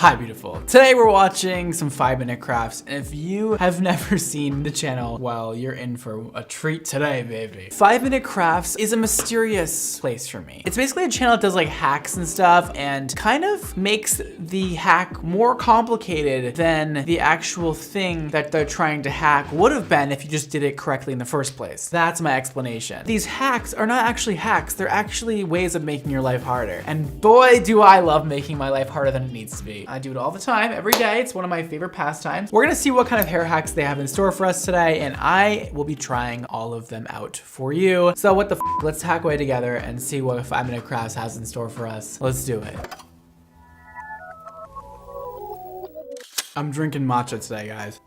Hi beautiful. Today we're watching some 5-minute crafts, and if you have never seen the channel, well, you're in for a treat today, baby. 5-minute crafts is a mysterious place for me. It's basically a channel that does like hacks and stuff and kind of makes the hack more complicated than the actual thing that they're trying to hack would have been if you just did it correctly in the first place. That's my explanation. These hacks are not actually hacks, they're actually ways of making your life harder. And boy, do I love making my life harder than it needs to be. I do it all the time, every day. It's one of my favorite pastimes. We're gonna see what kind of hair hacks they have in store for us today, and I will be trying all of them out for you. So what the f, let's hack away together and see what 5-minute crafts has in store for us. Let's do it. I'm drinking matcha today, guys.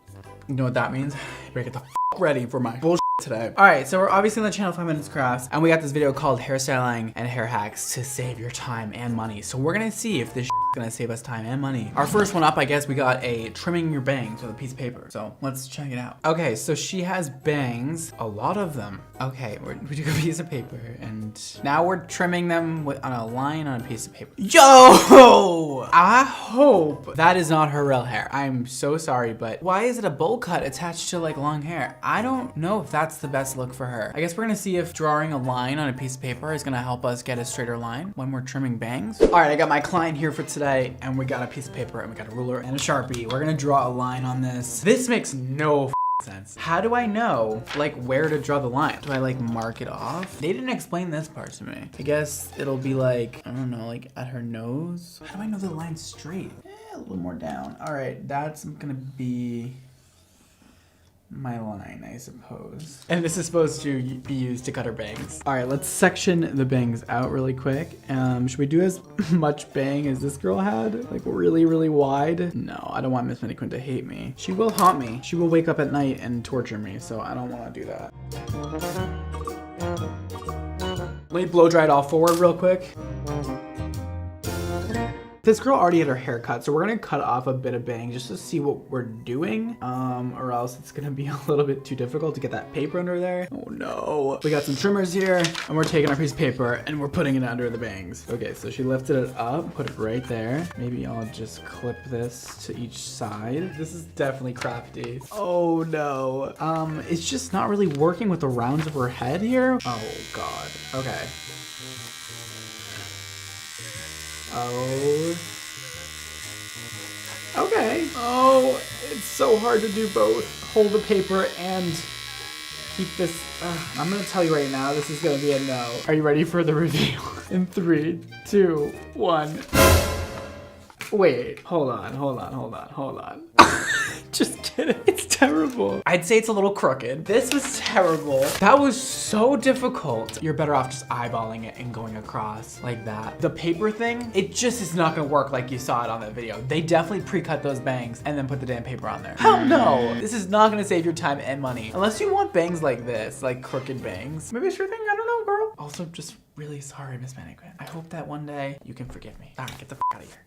You know what that means? You better get the f ready for my bullshit today. All right, so we're obviously on the channel 5-minute crafts, and we got this video called hairstyling and hair hacks to save your time and money. So we're gonna see if this is gonna save us time and money. Our first one up, I guess we got a trimming your bangs with a piece of paper. So let's check it out. Okay, so she has bangs, a lot of them. Okay, we took a piece of paper and now we're trimming them on a line on a piece of paper. Yo! I hope that is not her real hair. I'm so sorry, but why is it a bowl cut attached to like long hair? I don't know if that's the best look for her. I guess we're gonna see if drawing a line on a piece of paper is gonna help us get a straighter line when we're trimming bangs. All right, I got my client here for today, and we got a piece of paper and we got a ruler and a Sharpie. We're gonna draw a line on this. This makes no sense. How do I know like where to draw the line? Do I like mark it off? They didn't explain this part to me. I guess it'll be like, I don't know, like at her nose. How do I know the line's straight? A little more down. All right, that's gonna be my line, I suppose. And this is supposed to be used to cut her bangs. All right, let's section the bangs out really quick. Should we do as much bang as this girl had? Like really, really wide? No, I don't want Miss Mannequin to hate me. She will haunt me. She will wake up at night and torture me, so I don't want to do that. Let me blow dry it all forward real quick. This girl already had her hair cut, so we're gonna cut off a bit of bang just to see what we're doing, or else it's gonna be a little bit too difficult to get that paper under there. Oh no. We got some trimmers here, and we're taking our piece of paper and we're putting it under the bangs. Okay, so she lifted it up, put it right there. Maybe I'll just clip this to each side. This is definitely crafty. Oh no. It's just not really working with the rounds of her head here. Oh God, okay. Oh. Okay. Oh, it's so hard to do both. Hold the paper and keep this. I'm gonna tell you right now, this is gonna be a no. Are you ready for the reveal? In 3, 2, 1. Wait, hold on. Just kidding. It's terrible. I'd say it's a little crooked. This was terrible. That was so difficult. You're better off just eyeballing it and going across like that. The paper thing, it just is not gonna work like you saw it on that video. They definitely pre-cut those bangs and then put the damn paper on there. Hell no. This is not gonna save your time and money. Unless you want bangs like this, like crooked bangs. Maybe it's your thing, I don't know, girl. Also, just really sorry, Miss Mannequin. I hope that one day you can forgive me. All right, get the f out of here.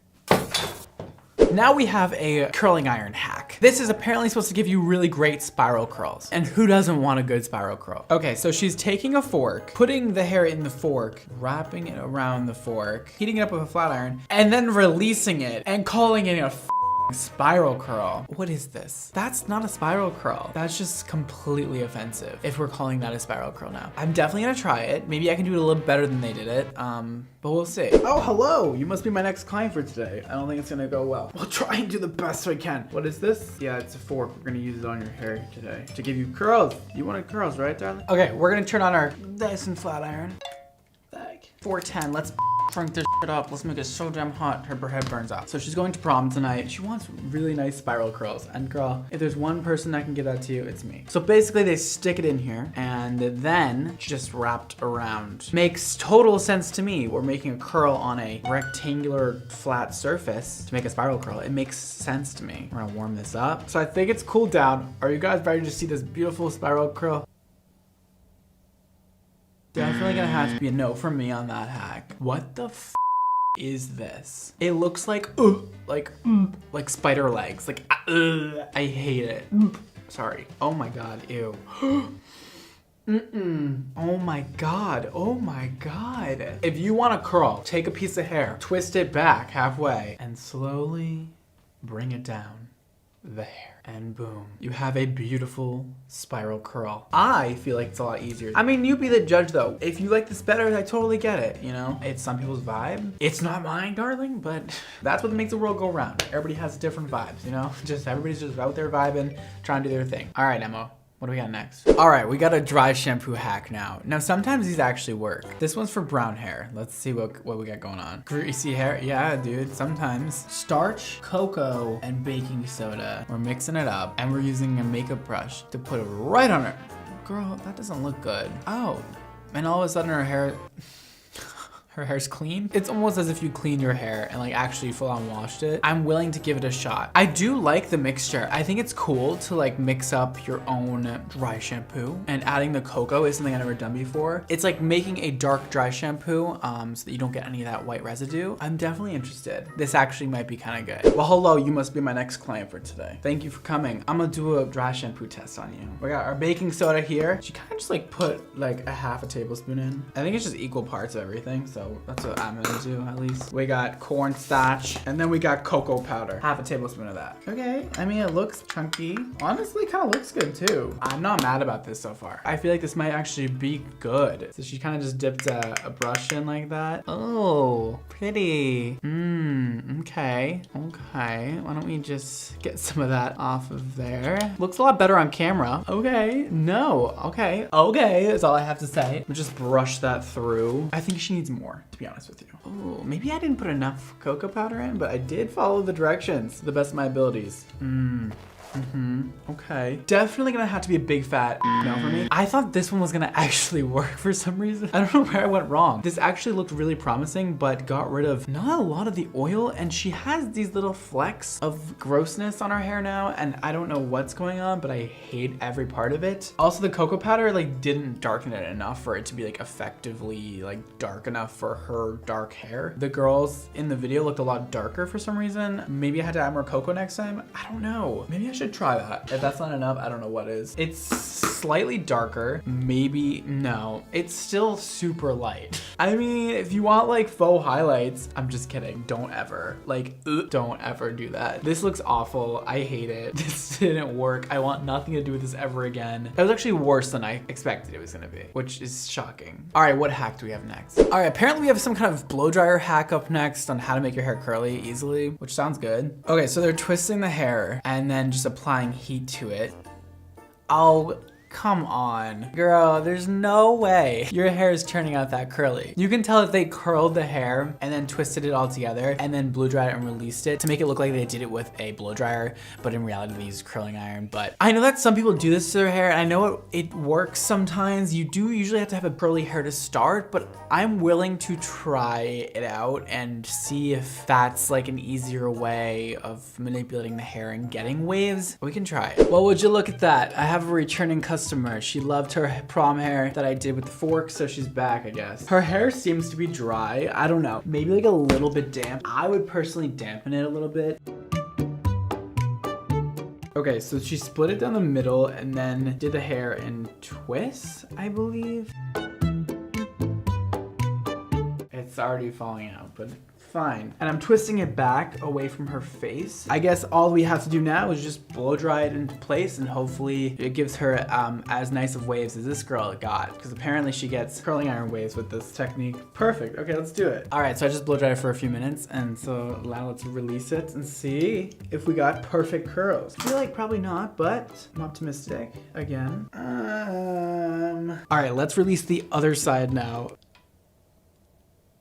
Now we have a curling iron hack. This is apparently supposed to give you really great spiral curls. And who doesn't want a good spiral curl? Okay, so she's taking a fork, putting the hair in the fork, wrapping it around the fork, heating it up with a flat iron, and then releasing it and calling it a spiral curl. What is this? That's not a spiral curl. That's just completely offensive if we're calling that a spiral curl now. I'm definitely gonna try it. Maybe I can do it a little better than they did it, but we'll see. Oh, hello. You must be my next client for today. I don't think it's gonna go well. We'll try and do the best we can. What is this? Yeah, it's a fork. We're gonna use it on your hair today to give you curls. You wanted curls, right, darling? Okay, we're gonna turn on our Dyson flat iron. 410, let's crank this shit up. Let's make it so damn hot her head burns out. So she's going to prom tonight. She wants really nice spiral curls. And girl, if there's one person that can give that to you, it's me. So basically they stick it in here and then just wrapped around. Makes total sense to me. We're making a curl on a rectangular flat surface to make a spiral curl. It makes sense to me. We're gonna warm this up. So I think it's cooled down. Are you guys ready to see this beautiful spiral curl? Definitely gonna have to be a no from me on that hack. What the f is this? It looks like spider legs. Like, I hate it. Sorry. Oh my God, ew. Oh my God. Oh my God. If you want a curl, take a piece of hair, twist it back halfway, and slowly bring it down the hair, and boom, you have a beautiful spiral curl. I feel like it's a lot easier. I mean, you be the judge though. If you like this better, I totally get it, you know? It's some people's vibe. It's not mine, darling, but that's what makes the world go round. Everybody has different vibes, you know? Everybody's just out there vibing, trying to do their thing. All right, Emma. What do we got next? All right, we got a dry shampoo hack now. Now, sometimes these actually work. This one's for brown hair. Let's see what we got going on. Greasy hair, yeah, dude, sometimes. Starch, cocoa, and baking soda. We're mixing it up, and we're using a makeup brush to put it right on her. Girl, that doesn't look good. Oh, and all of a sudden her hair's clean. It's almost as if you clean your hair and like actually full on washed it. I'm willing to give it a shot. I do like the mixture. I think it's cool to like mix up your own dry shampoo, and adding the cocoa is something I've never done before. It's like making a dark dry shampoo so that you don't get any of that white residue. I'm definitely interested. This actually might be kind of good. Well, hello, you must be my next client for today. Thank you for coming. I'm gonna do a dry shampoo test on you. We got our baking soda here. She kind of just like put like a half a tablespoon in. I think it's just equal parts of everything, so that's what I'm gonna do at least. We got cornstarch, and then we got cocoa powder. Half a tablespoon of that. Okay, I mean, it looks chunky. Honestly, kind of looks good too. I'm not mad about this so far. I feel like this might actually be good. So she kind of just dipped a brush in like that. Oh, pretty. Okay. Okay, why don't we just get some of that off of there? Looks a lot better on camera. Okay, no, okay. Okay, is all I have to say. We'll just brush that through. I think she needs more, to be honest with you. Oh, maybe I didn't put enough cocoa powder in, but I did follow the directions to the best of my abilities. Okay. Definitely gonna have to be a big fat no for me. I thought this one was gonna actually work for some reason. I don't know where I went wrong. This actually looked really promising, but got rid of not a lot of the oil, and she has these little flecks of grossness on her hair now, and I don't know what's going on, but I hate every part of it. Also, the cocoa powder like didn't darken it enough for it to be like effectively like dark enough for her dark hair. The girls in the video looked a lot darker for some reason. Maybe I had to add more cocoa next time. I don't know. Maybe I should try that. If that's not enough, I don't know what is. It's slightly darker. Maybe, no. It's still super light. I mean, if you want like faux highlights, I'm just kidding. Don't ever. Like, don't ever do that. This looks awful. I hate it. This didn't work. I want nothing to do with this ever again. It was actually worse than I expected it was gonna be, which is shocking. All right, what hack do we have next? All right, apparently we have some kind of blow dryer hack up next on how to make your hair curly easily, which sounds good. Okay, so they're twisting the hair and then just applying heat to it. Oh, come on. Girl, there's no way your hair is turning out that curly. You can tell that they curled the hair and then twisted it all together and then blow dried it and released it to make it look like they did it with a blow dryer, but in reality they used curling iron. But I know that some people do this to their hair, and I know it works sometimes. You do usually have to have a curly hair to start, but I'm willing to try it out and see if that's like an easier way of manipulating the hair and getting waves. We can try it. Well, would you look at that? I have a returning customer. She loved her prom hair that I did with the fork, so she's back, I guess. Her hair seems to be dry. I don't know, maybe like a little bit damp. I would personally dampen it a little bit. Okay, so she split it down the middle and then did the hair in twists, I believe. It's already falling out, but fine. And I'm twisting it back away from her face. I guess all we have to do now is just blow dry it into place, and hopefully it gives her as nice of waves as this girl got, because apparently she gets curling iron waves with this technique. Perfect. Okay, let's do it. All right, so I just blow dried it for a few minutes, and so now let's release it and see if we got perfect curls. I feel like probably not, but I'm optimistic again. All right, let's release the other side now.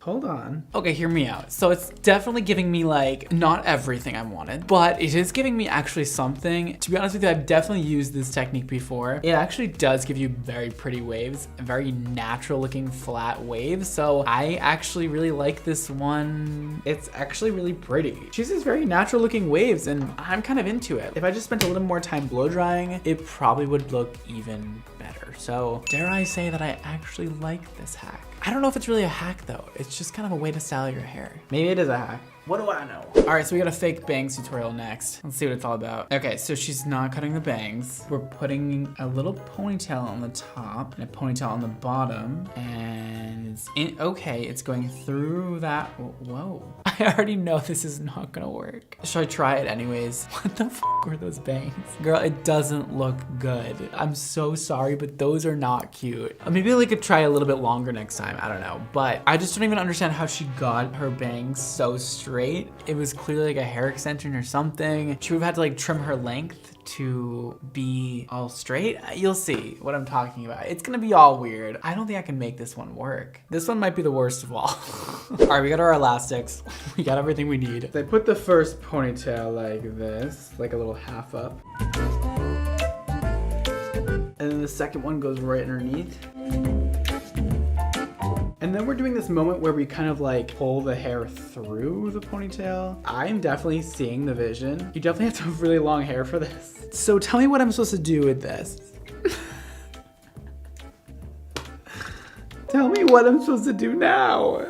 Hold on. Okay, hear me out. So it's definitely giving me like not everything I wanted, but it is giving me actually something. To be honest with you, I've definitely used this technique before. It actually does give you very pretty waves, very natural looking flat waves. So I actually really like this one. It's actually really pretty. She has very natural looking waves, and I'm kind of into it. If I just spent a little more time blow drying, it probably would look even better. So dare I say that I actually like this hack. I don't know if it's really a hack though. It's just kind of a way to style your hair. Maybe it is a hack. What do I know? All right, so we got a fake bangs tutorial next. Let's see what it's all about. Okay, so she's not cutting the bangs. We're putting a little ponytail on the top and a ponytail on the bottom. And it's okay, it's going through that. Whoa. I already know this is not gonna work. Should I try it anyways? What the f were those bangs? Girl, it doesn't look good. I'm so sorry, but those are not cute. Maybe I could try a little bit longer next time, I don't know. But I just don't even understand how she got her bangs so straight. It was clearly like a hair extension or something. She would have had to like trim her length to be all straight. You'll see what I'm talking about. It's gonna be all weird. I don't think I can make this one work. This one might be the worst of all. All right, we got our elastics. We got everything we need. I put the first ponytail like this, like a little half up. And then the second one goes right underneath. And then we're doing this moment where we kind of like pull the hair through the ponytail. I'm definitely seeing the vision. You definitely have to have really long hair for this. So tell me what I'm supposed to do with this. Tell me what I'm supposed to do now.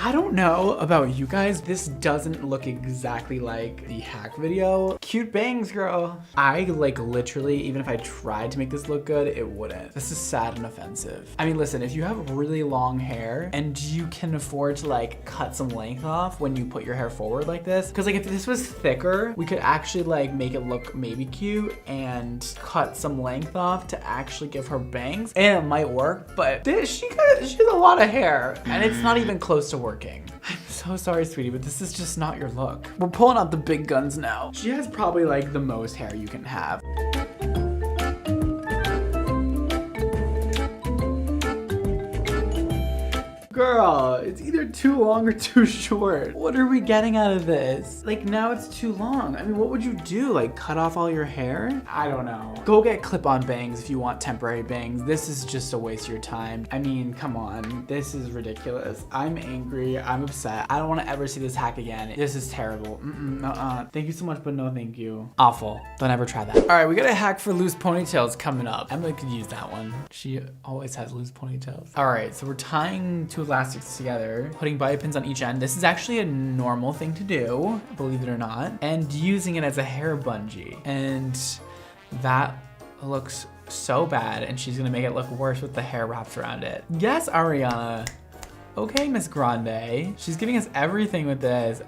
I don't know about you guys, this doesn't look exactly like the hack video. Cute bangs, girl. I like literally, even if I tried to make this look good, it wouldn't. This is sad and offensive. I mean, listen, if you have really long hair and you can afford to like cut some length off when you put your hair forward like this, because like if this was thicker, we could actually like make it look maybe cute and cut some length off to actually give her bangs, and it might work, but she has a lot of hair and it's not even close to working. I'm so sorry, sweetie, but this is just not your look. We're pulling out the big guns now. She has probably like the most hair you can have. Girl, it's either too long or too short. What are we getting out of this? Like now it's too long. I mean, what would you do? Like cut off all your hair? I don't know. Go get clip-on bangs if you want temporary bangs. This is just a waste of your time. I mean, come on. This is ridiculous. I'm angry. I'm upset. I don't want to ever see this hack again. This is terrible. Thank you so much, but no thank you. Awful. Don't ever try that. All right, we got a hack for loose ponytails coming up. Emily could use that one. She always has loose ponytails. All right, so we're tying two elastics together, putting bobby pins on each end. This is actually a normal thing to do, believe it or not, and using it as a hair bungee. And that looks so bad, and she's gonna make it look worse with the hair wrapped around it. Yes, Ariana. Okay, Miss Grande. She's giving us everything with this.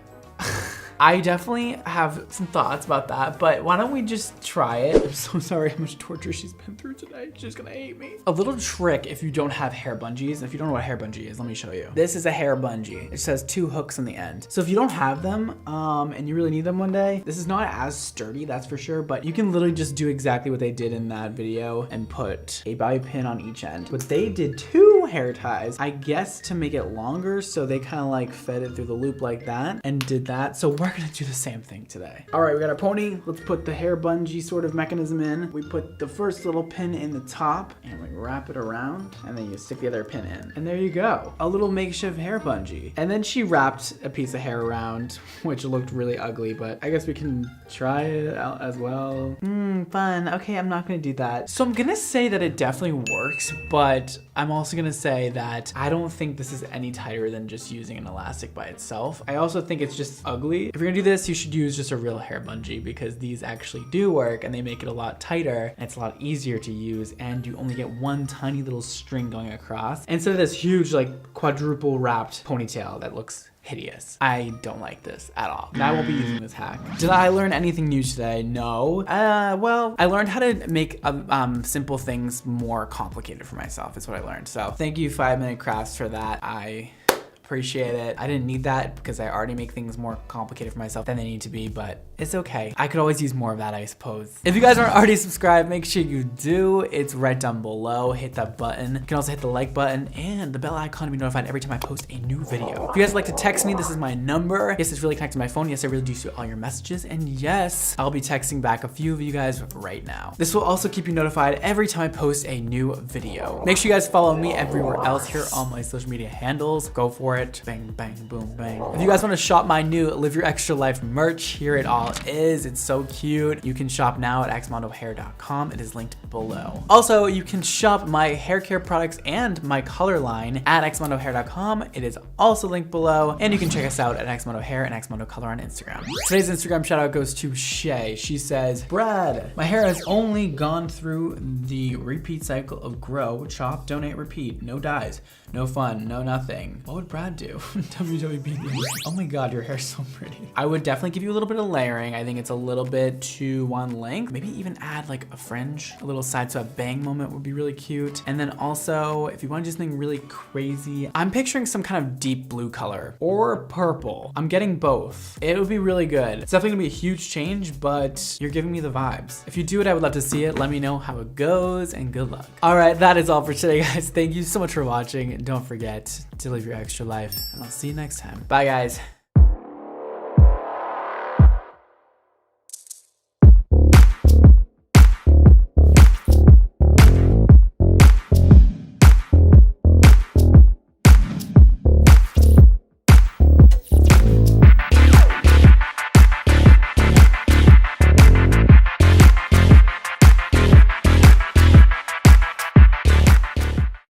I definitely have some thoughts about that, but why don't we just try it? I'm so sorry how much torture she's been through today. She's gonna hate me. A little trick if you don't have hair bungees. If you don't know what a hair bungee is, let me show you. This is a hair bungee. It says 2 hooks on the end. So if you don't have them and you really need them one day, this is not as sturdy, that's for sure, but you can literally just do exactly what they did in that video and put a bobby pin on each end. But they did 2 hair ties, I guess to make it longer, so they kind of like fed it through the loop like that and did that. So we're gonna do the same thing today. All right, we got our pony. Let's put the hair bungee sort of mechanism in. We put the first little pin in the top and we wrap it around, and then you stick the other pin in. And there you go, a little makeshift hair bungee. And then she wrapped a piece of hair around, which looked really ugly, but I guess we can try it out as well. Fun. Okay, I'm not gonna do that. So I'm gonna say that it definitely works, but I'm also gonna say that I don't think this is any tighter than just using an elastic by itself. I also think it's just ugly. If you're gonna do this, you should use just a real hair bungee, because these actually do work and they make it a lot tighter and it's a lot easier to use, and you only get one tiny little string going across instead of this huge like quadruple wrapped ponytail that looks hideous. I don't like this at all. And I won't be using this hack. Did I learn anything new today? No. Well, I learned how to make simple things more complicated for myself is what I learned. So thank you 5 Minute Crafts for that. I appreciate it. I didn't need that because I already make things more complicated for myself than they need to be, but it's okay. I could always use more of that, I suppose. If you guys aren't already subscribed, make sure you do. It's right down below. Hit that button. You can also hit the like button and the bell icon to be notified every time I post a new video. If you guys would like to text me, this is my number. Yes, it's really connected to my phone. Yes, I really do see all your messages. And yes, I'll be texting back a few of you guys right now. This will also keep you notified every time I post a new video. Make sure you guys follow me everywhere else here on my social media handles. Go for it. it. Bang, bang, boom, bang. If you guys want to shop my new Live Your Extra Life merch, here it all is. It's so cute. You can shop now at xmondohair.com. It is linked below. Also, you can shop my hair care products and my color line at xmondohair.com. It is also linked below. And you can check us out at xmondohair and xmondocolor on Instagram. Today's Instagram shout out goes to Shay. She says, Brad, my hair has only gone through the repeat cycle of grow, chop, donate, repeat. No dyes, no fun, no nothing. What would Brad do? WWB. Oh my God, your hair's so pretty. I would definitely give you a little bit of layering. I think it's a little bit too one length. Maybe even add like a fringe, a little side swept bang moment would be really cute. And then also, if you want to do something really crazy, I'm picturing some kind of deep blue color or purple. I'm getting both. It would be really good. It's definitely gonna be a huge change, but you're giving me the vibes. If you do it, I would love to see it. Let me know how it goes and good luck. All right, that is all for today, guys. Thank you so much for watching. And don't forget to live your extra life. And I'll see you next time. Bye, guys.